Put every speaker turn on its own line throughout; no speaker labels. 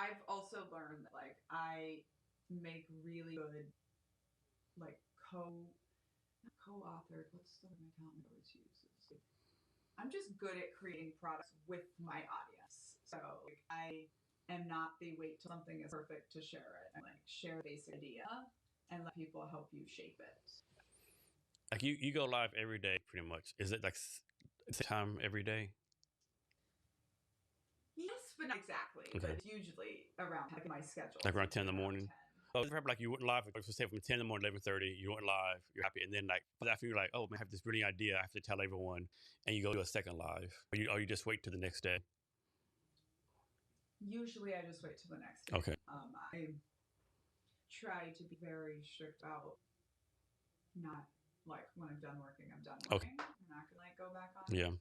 I've also learned that like I make really good like co-authored. What's the word my accountant always uses? I'm just good at creating products with my audience. So like, I am not the wait till something is perfect to share it. I like share the basic idea and let people help you shape it.
Like you go live every day, pretty much. Is it like time every day?
Yes, but not exactly.
Okay.
But it's usually around like my schedule.
Like around 10 in the morning. 10. Oh, like you went live, like say from 10 in the morning, 11:30, you went live, you're happy, and then like after you're like, oh man, I have this brilliant idea, I have to tell everyone, and you go do a second live, or you just wait till the next day.
Usually, I just wait till the next day.
Okay.
I try to be very strict about not like when I'm done working, I'm done working.
Okay.
I'm not gonna like go back on.
Yeah.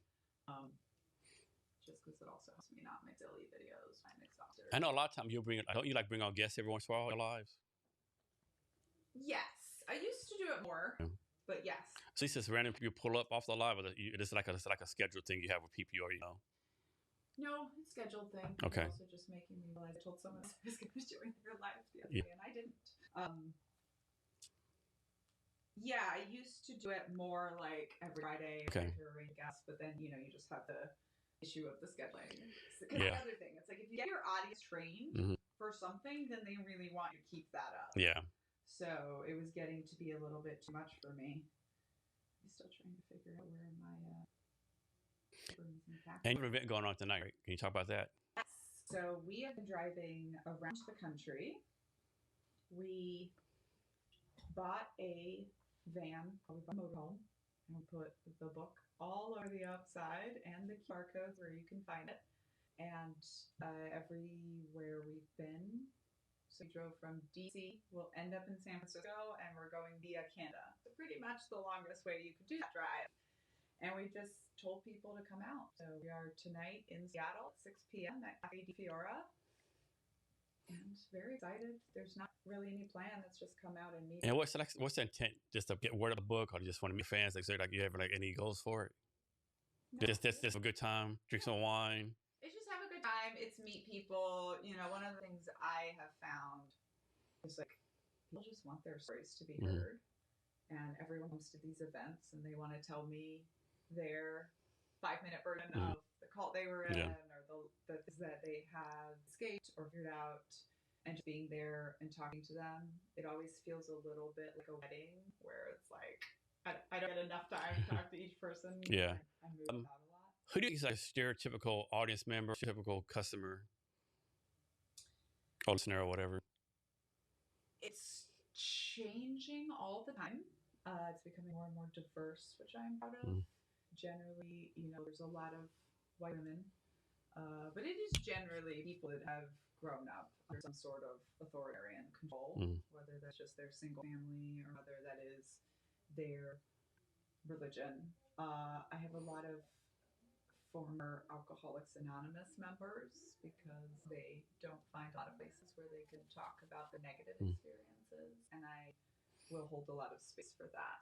Just because it also helps me not make silly videos. I'm exhausted.
I know a lot of times don't you like bring on guests every once in a while in your lives?
Yes, I used to do it more, but yes.
So it's just random people pull up off the live, or it's like a scheduled thing you have with people, or
No, it's scheduled thing.
Okay.
It's also just making me realize I told someone I was going to join their live the other day, and I didn't. Yeah, I used to do it more like every Friday to arrange guests, but then you just have the issue of the scheduling. Because the other thing, it's like if you get your audience trained for something, then they really want you to keep that up.
Yeah.
So it was getting to be a little bit too much for me. I'm still trying to figure out where my
and you have an event going on tonight, right? Can you talk about that?
Yes. So we have been driving around the country. We bought a van, we bought a motorhome, and we put the book all over the outside and the QR codes where you can find it. And everywhere we've been, so we drove from DC, we'll end up in San Francisco, and we're going via Canada. So pretty much the longest way you could do that drive. And we just told people to come out. So we are tonight in Seattle at 6 p.m. at Cafe di Fiora. And very excited. There's not really any plan. It's just come out and meet.
And what's the intent? Just to get word of the book, or just want to meet fans? Like, you have like any goals for it? No, just a good time, drink some wine.
It's just have a good time. It's meet people. One of the things I have found is like people just want their stories to be heard, and everyone comes to these events and they want to tell me their 5-minute version of the cult they were in, or the things that they have escaped or figured out, and just being there and talking to them. It always feels a little bit like a wedding where it's like I don't get enough time to talk to each person.
Yeah.
I move about a lot.
Who do you think is like a stereotypical audience member, typical customer, or listener, or whatever?
It's changing all the time. It's becoming more and more diverse, which I'm proud of. Generally, there's a lot of white women, but it is generally people that have grown up under some sort of authoritarian control, whether that's just their single family or whether that is their religion. I have a lot of former Alcoholics Anonymous members because they don't find a lot of places where they can talk about the negative experiences, and I will hold a lot of space for that.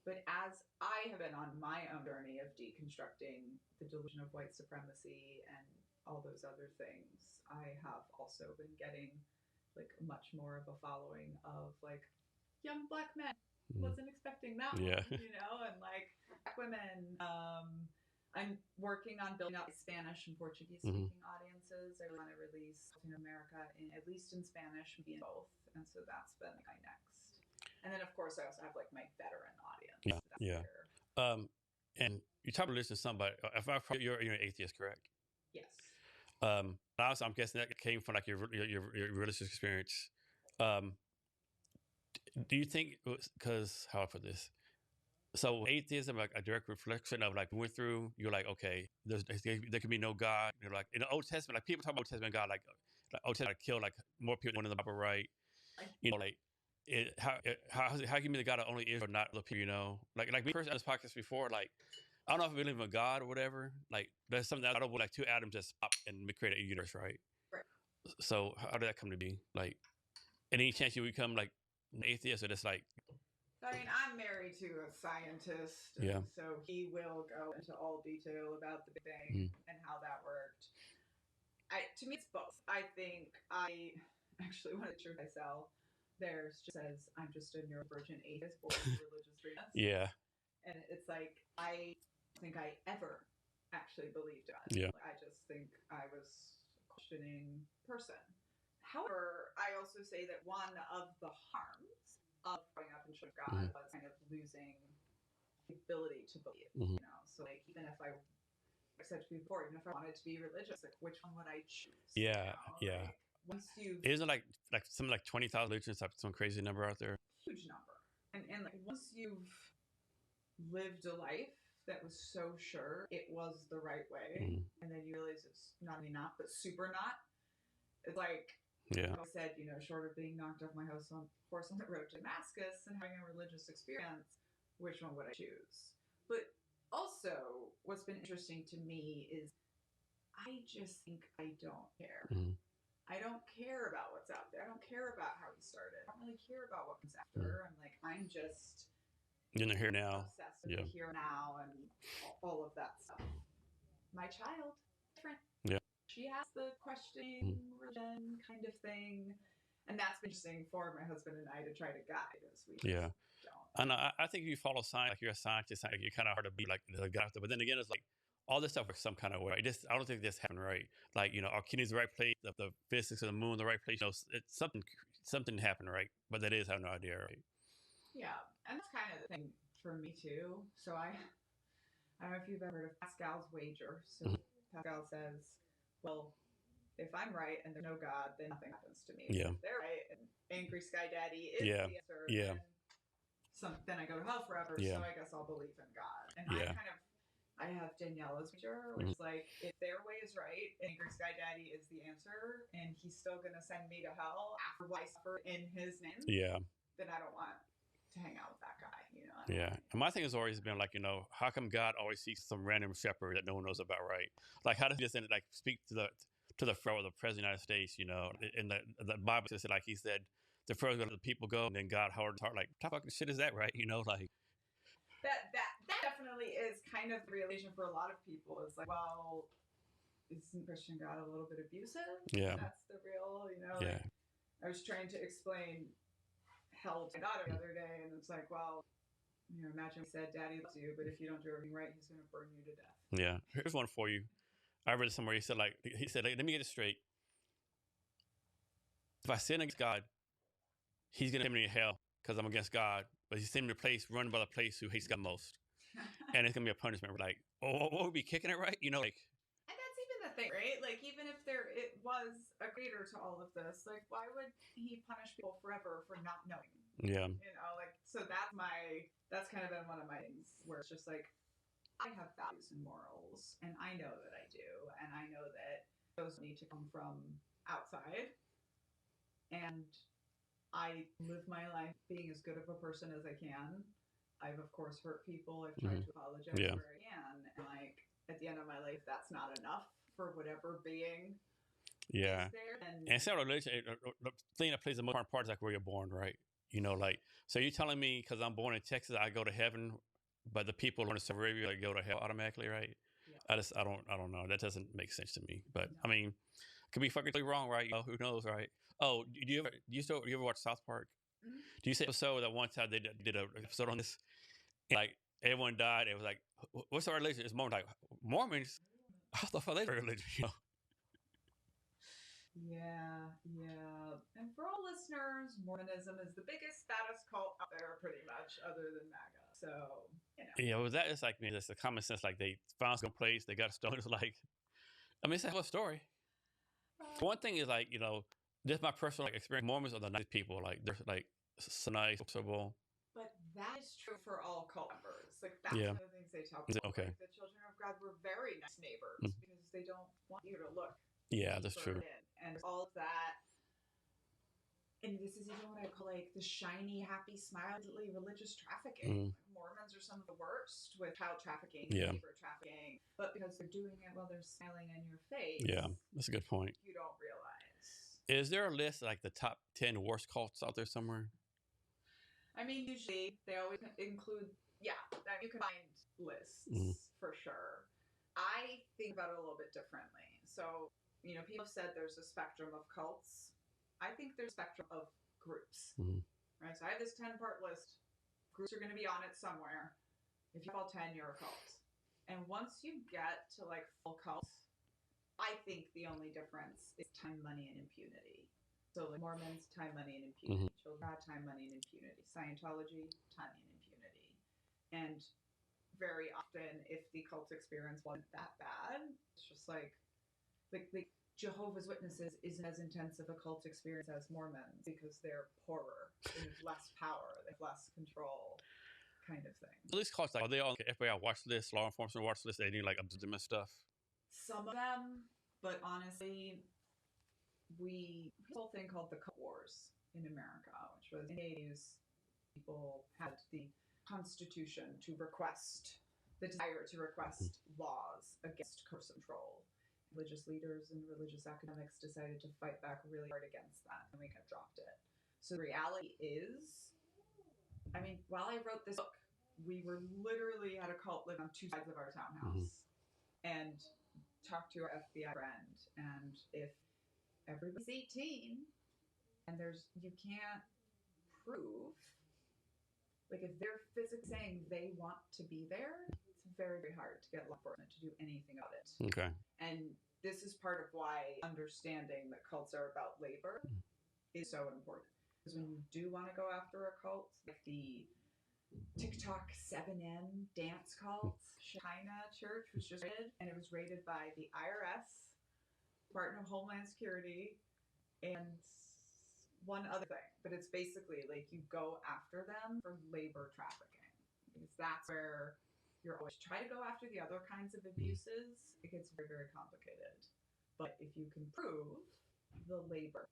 But as I have been on my own journey of deconstructing the delusion of white supremacy and all those other things, I have also been getting like much more of a following of like young Black men. Wasn't expecting that one, and like Black women. I'm working on building up Spanish and Portuguese speaking audiences. I want to release Latin America at least in Spanish, maybe in both, and so that's been my next. And then, of course, I also have like my veteran audience.
And you talk about listening to somebody. You're an atheist, correct?
Yes.
Also, I'm guessing that came from like your religious experience. Do you think, because how I put this? So atheism, like a direct reflection of like went through. You're like, okay, there can be no God. You're like in the Old Testament, like people talk about Old Testament God, like Old Testament killed like more people than the Bible, right? How can you be the God of only Israel, not other people? Like me personally on this podcast before, like I don't know if we believe in God or whatever. Like there's something I don't like two atoms just pop and create a universe, right?
Right.
So how did that come to be? Like, any chance you become like an atheist, or just like?
I mean, I'm married to a scientist, so he will go into all detail about the Big Bang and how that worked. To me, it's both. I think I actually one of the shirts I sell, there's just says I'm just a neurovirgin atheist born with religious dreams,
Yeah.
and it's like I don't think I ever actually believed God.
Yeah.
I just think I was a questioning person. However, I also say that one of the harms of growing up in Church of God was kind of losing the ability to believe. You know, so like even if I said to you before, even if I wanted to be religious, like which one would I choose?
Yeah.
You know?
Yeah.
Like, once you've
Isn't it like something like 20,000 religions, like some crazy number out there?
huge number, and like once you've lived a life that was so sure it was the right way, and then you realize it's not only not, but super not. It's like
Yeah.
I said, you know, short of being knocked off my horse on the road to Damascus and having a religious experience, which one would I choose? But also, what's been interesting to me is I just think I don't care. I don't care about what's out there. I don't care about how he started. I don't really care about what comes after. I'm just
in the here now.
Obsessed with the here now and all of that stuff. My child, different.
Yeah.
She has the questioning religion kind of thing. And that's been interesting for my husband and I to try to guide as we don't.
And I think if you follow science, like you're a scientist, like you're kind of hard to be like the guy. But then again, it's like all this stuff works some kind of way. I don't think this happened right. Like, you know, our kidneys the right place, the physics of the moon, the right place. You know, it's something happened right. But that is, I have no idea, right?
Yeah, and that's kind of the thing for me too. So I don't know if you've ever heard of Pascal's wager. So Pascal says, well, if I'm right and there's no God, then nothing happens to me.
Yeah.
If they're right and Angry Sky Daddy is
Yeah.
the answer,
Yeah.
then I go to hell forever.
Yeah.
So I guess I'll believe in God. And
Yeah.
I have Daniela's wager, which is like, if their way is right, Angry Sky Daddy is the answer, and he's still going to send me to hell after what I suffer in his name, then I don't want to hang out with that guy, you know?
Yeah. And my thing has always been like, you know, how come God always seeks some random shepherd that no one knows about, right? Like, how does he just like speak to the pharaoh, the president of the United States, you know? In the Bible says, like he said, the pharaoh let the people go, and then God hardened his heart. Like, what fucking shit is that, right? You know, like
that definitely is kind of the realization for a lot of people. It's like, well, isn't Christian God a little bit abusive?
Yeah.
That's the real, you know? Like, I was trying to explain hell to my daughter the other day, and it's like, well, you know, imagine he said, Daddy loves you, but if you don't do everything right, he's going to burn you to death.
Yeah. Here's one for you. I read it somewhere. He said, let me get it straight. If I sin against God, he's going to send me to hell because I'm against God, but he's sending me to a place run by the place who hates God most. And it's going to be a punishment. We're like, oh, we'll be kicking it, right? You know, like.
And that's even the thing, right? Like, even if it was a creator to all of this, like, why would he punish people forever for not knowing?
Yeah.
You know, like, so that's kind of been one of my things where it's just like, I have values and morals, and I know that I do, and I know that those need to come from outside. And I live my life being as good of a person as I can. I've, of course, hurt people. I've tried to apologize where I can. And, like, at the end of my life, that's not enough for whatever being is there. And
it's not religion. The thing that plays the most important part is like where you're born, right? You know, like, so you're telling me because I'm born in Texas, I go to heaven, but the people in Saudi Arabia go to hell automatically, right? Yeah. I don't know. That doesn't make sense to me. But I mean, could be fucking wrong, right? You know, who knows, right? Oh, do you ever watch South Park? Do you see episode that one time they did an episode on this? And, like, everyone died. It was like, what's our religion? It's Mormon. Like, Mormons? How the fuck are they religion? You know?
Yeah. And for all listeners, Mormonism is the biggest status cult out there, pretty much, other than MAGA. So, you know.
Yeah, well, that is like, man, that's the common sense. Like, they found some place, they got stoned. It's like, I mean, it's a whole story. One thing is, like, you know, just my personal experience. Mormons are the nice people. Like, they're like so nice, sociable.
But that is true for all cult members. Like, that's one of the things they tell people.
Okay.
Like, the children of God were very nice neighbors because they don't want you to look.
Yeah, that's true.
And all of that. And this is even what I call, like, the shiny, happy, smiley religious trafficking. Like, Mormons are some of the worst with child trafficking, neighbor trafficking. But because they're doing it while they're smiling in your face.
Yeah, that's a good point.
You don't realize.
Is there a list like the top 10 worst cults out there somewhere?
I mean, usually they always include, you can find lists for sure. I think about it a little bit differently. So, people have said there's a spectrum of cults. I think there's a spectrum of groups. Right? So I have this 10-part list. Groups are going to be on it somewhere. If you have all 10, you're a cult. And once you get to like full cults, I think the only difference is time, money, and impunity. So like Mormons, time, money, and impunity. Children, time, money, and impunity. Scientology, time, and impunity. And very often, if the cult experience wasn't that bad, it's just like Jehovah's Witnesses isn't as intense of a cult experience as Mormons because they're poorer, they have less power, they have less control, kind of thing.
These cults, like, are they on FBI watch list, law enforcement watch list? They need like abandonment stuff.
Some of them, but honestly, we had a whole thing called the Cult Wars in America, which was in the 80s. People had the Constitution to request, the desire to request laws against coercive control. Religious leaders and religious academics decided to fight back really hard against that, and we kind of dropped it. So the reality is, I mean, while I wrote this book, we were literally had a cult living on two sides of our townhouse, and talked to our FBI friend, and if everybody's 18 and you can't prove, like if they're physically saying they want to be there, it's very, very hard to get law enforcement to do anything about it.
Okay.
And this is part of why understanding that cults are about labor is so important. Because when you do want to go after a cult, like the TikTok 7M dance cult, China Church was just raided, and it was raided by the IRS, Department of Homeland Security, and one other thing. But it's basically like you go after them for labor trafficking, because that's where you're always trying to go after the other kinds of abuses. It gets very, very complicated. But if you can prove the labor,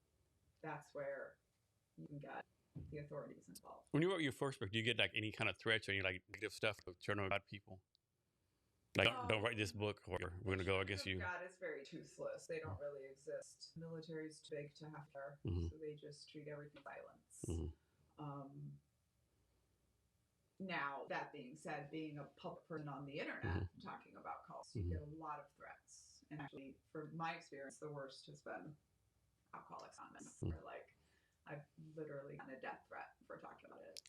that's where you can get the authorities involved. When
you wrote your first book, do you get like any kind of threats or any like negative stuff to turn on about people? Like, don't write this book, or we're gonna go against you.
God is very toothless. They don't really exist. The military's too big to have care, so they just treat everything violence. Now, that being said, being a public person on the internet talking about cults, you get a lot of threats. And actually, for my experience, the worst has been Alcoholics Anonymous, where like I've literally gotten a death threat for talking about it.